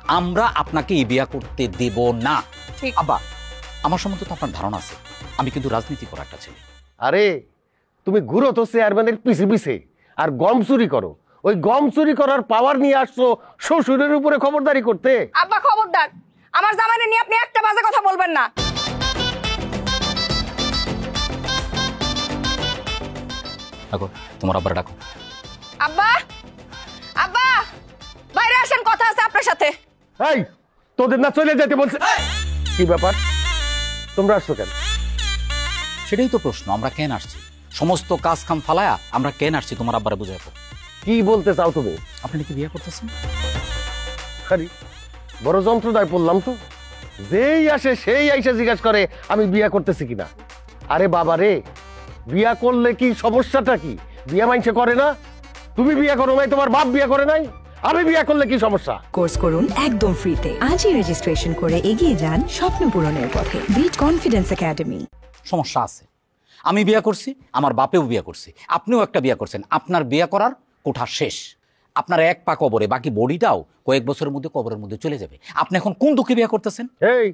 আমরা আপনাকে এই বিয়া করতে দেব না। ঠিক। আব্বা, আমার সম্বন্ধে তো আপনার ধারণা আছে, আমি কিন্তু রাজনীতি করা একটা ছেলে। আরে তুমি ঘুরো তো চেয়ারম্যানের পিছে পিছে আর গম চুরি করো। ওই গম চুরি করার পাওয়ার নিয়ে আসছো শ্বশুরের উপরে খবরদারি করতে। আব্বা খবরদার, আমার জামাইরে নিয়ে আপনি একটা বাজে কথা বলবেন না। ডাকো, তোমার আব্বার ডাকো। আব্বা, আব্বা বাইরে আসেন, কথা আছে আপনার সাথে। এই তোদের না চলে যেতে বলছে? কি ব্যাপার, তোমরা আসছো কেন? সেটাই তো প্রশ্ন, আমরা কেন আসছি? সমস্ত কাজ কাম ফালায়া আমরা কেন আসছি তোমার আব্বারে বুঝাবো। কি বলতে চাও তুমি? আপনি কি বিয়ে করতেছেন? আরে বড় যন্ত্রণায় পড়লাম তো। যেই আসে সেই আইসা জিজ্ঞাসা করে আমি বিয়া করতেছি কিনা। আরে বাবা রে, বিয়া করলে কি সমস্যাটা কি? বিয়া মাইনসে করে না? তুমি বিয়া করো নাই, তোমার বাপ বিয়া করে নাই, আমি বিয়া করলে কি সমস্যা? কোর্স করুন একদম ফ্রিতে। আজই রেজিস্ট্রেশন করে এগিয়ে যান স্বপ্ন পূরণের পথে। ভিট কনফিডেন্স একাডেমি। সমস্যা আছে, আমি বিয়ে করছি, আমার বাপেও বিয়ে করছি, আপনিও একটা বিয়ে করছেন। আপনার বিয়ে করার কোঠা শেষ, আপনার এক পা কবরে, বাকি বডিটাও কয়েক বছরের মধ্যে কবরের মধ্যে চলে যাবে। আপনি এখন কোন দুঃখে বিয়ে করতেছেন? এই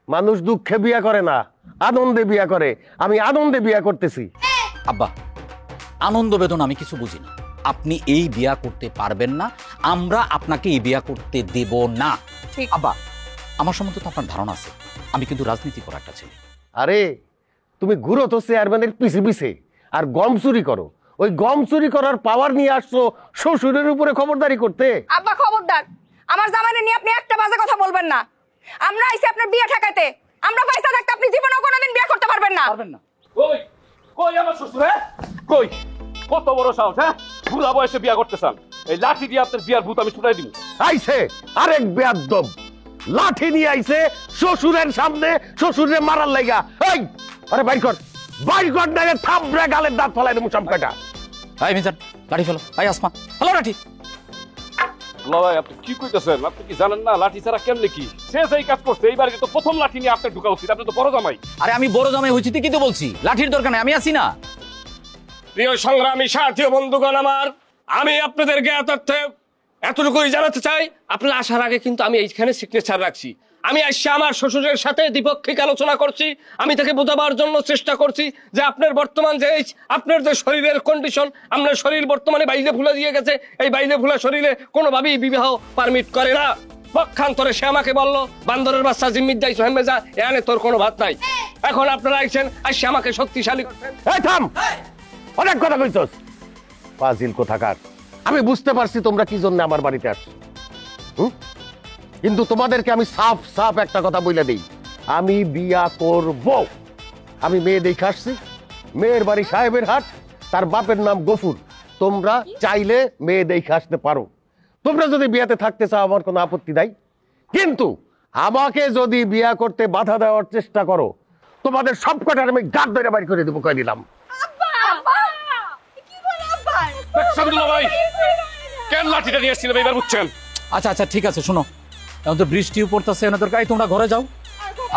মানুষ দুঃখে বিয়া করে না, আনন্দে বিয়া করে। আমি আনন্দে বিয়া করতেছি। আব্বা, আনন্দ বেদনা আমি কিছু বুঝি না। আপনি এই বিয়া করতে পারবেন না, আমরা আপনাকে এই বিয়া করতে দেব না। ঠিক। আব্বা, আমার সম্বন্ধে তো আপনার ধারণা আছে, আমি কিন্তু রাজনীতি করা একটা ছেলে। আরে তুমি ঘুরো তো চেয়ারম্যানের পিছে পিছে আর গম চুরি করো। ওই গম চুরি করার পাওয়ার নিয়ে আসছো শ্বশুরের উপরে খবরদারি করতে। আব্বা খবরদার, আমার জামাইরে নিয়ে আপনি একটা বাজে কথা বলবেন না। আমরা আইছি আপনার বিয়ে ঠেকাইতে। আমরা পয়সা থাকতে আপনি জীবনেও কোনোদিন বিয়ে করতে পারবেন না। পারবেন না। কই কই আমার শ্বশুর? হ্যাঁ কই, কত বড় সাহস! হ্যাঁ, বুড়া বয়সে বিয়া করতেছেন? এই লাঠি দিয়ে আপনার বিয়ার ভূত আমি ছুটাই দিব। আইছে আরেক বেয়াদব, লাঠি নিয়ে আইছে শ্বশুরের সামনে, শ্বশুরে মারার লাইগা। এই আরে বাইর কর, বাইর কর, নাইলে থাপড়ে গালের দাঁত ফলাই দেবো চমকাটা। ভাই মিজান, লাঠি ফেলো। ভাই আসমা, ফেলো লাঠি। ভাই আপনি কি কইতেছেন? আপনি কি জানেন না লাঠি ছাড়া কেমনে কি? সে যেই কাজ করছে এইবার তো প্রথম লাঠি নিয়ে আপনার ঢুকা উচিত। আপনি তো বড় জামাই। আরে আমি বড় জামাই হয়েছি কি তো বলছি, লাঠির দরকার নেই, আমি আছি না। প্রিয় সংগ্রামী সাথী বন্ধুগণ আমার, আমি আপনাদেরকে এতটুকুই জানাতে চাই, আপনার আসার আগে কিন্তু আমি এইখানে সিগনেচার রাখছি। আমি আসছি আমার শ্বশুরের সাথে দ্বিপক্ষিক আলোচনা করছি। আমি তাকে বোঝাবার জন্য চেষ্টা করছি যে আপনার বর্তমান যে আপনার যে শরীরের কন্ডিশন, আপনার শরীর বর্তমানে বাইরে ভুলে দিয়ে গেছে। এই বাইরে ভুলা শরীরে কোনোভাবেই বিবাহ পারমিট করে না। পক্ষান্তরে সে আমাকে বললো, বান্দরের বাচ্চা জিম্মির যাই সোহেমে যা, এখানে তোর কোনো ভাত নাই। এখন আপনারা আইছেন, আসছে আমাকে শক্তিশালী করছেন। এই থাম, অনেক কথা কইছস ফাজিল কোথাকার। আমি বুঝতে পারছি তোমরা কি জন্য আমার বাড়িতে আসছো, কিন্তু তোমাদেরকে আমি সাফ সাফ একটা কথা বলে দিই, আমি বিয়া করব। আমি মেয়ে দেখে আসছি, মেয়ের বাড়ি সাহেবের হাট, তার বাপের নাম গফুর। তোমরা চাইলে মেয়ে দেখে আসতে পারো। তোমরা যদি বিয়াতে থাকতে চাও আমার কোনো আপত্তি নাই, কিন্তু আমাকে যদি বিয়া করতে বাধা দেওয়ার চেষ্টা করো, তোমাদের সব কটার আমি গাদ ধরে বাইর করে দেবো, কয়ে দিলাম। সাবিদুল্লাহ ভাই, কেন লাঠিটা নিয়ে এসেছিলেন এবার বুঝছেন? আচ্ছা আচ্ছা ঠিক আছে, শোনো, এখন তো বৃষ্টিও পড়তেছে, এনে দরকার তোমরা ঘরে যাও,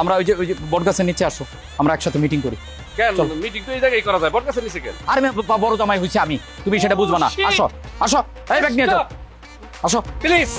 আমরা ওই যে বটগাছের নিচে আসো, আমরা একসাথে মিটিং করি। কেন মিটিং তো এই জায়গায় করা যায়, বটগাছের নিচে কেন? আরে বড় জামাই হয়েছে আমি, তুমি সেটা বুঝবা না। আসো আসো, এই ব্যাগ নিয়ে যাও, আসো প্লিজ।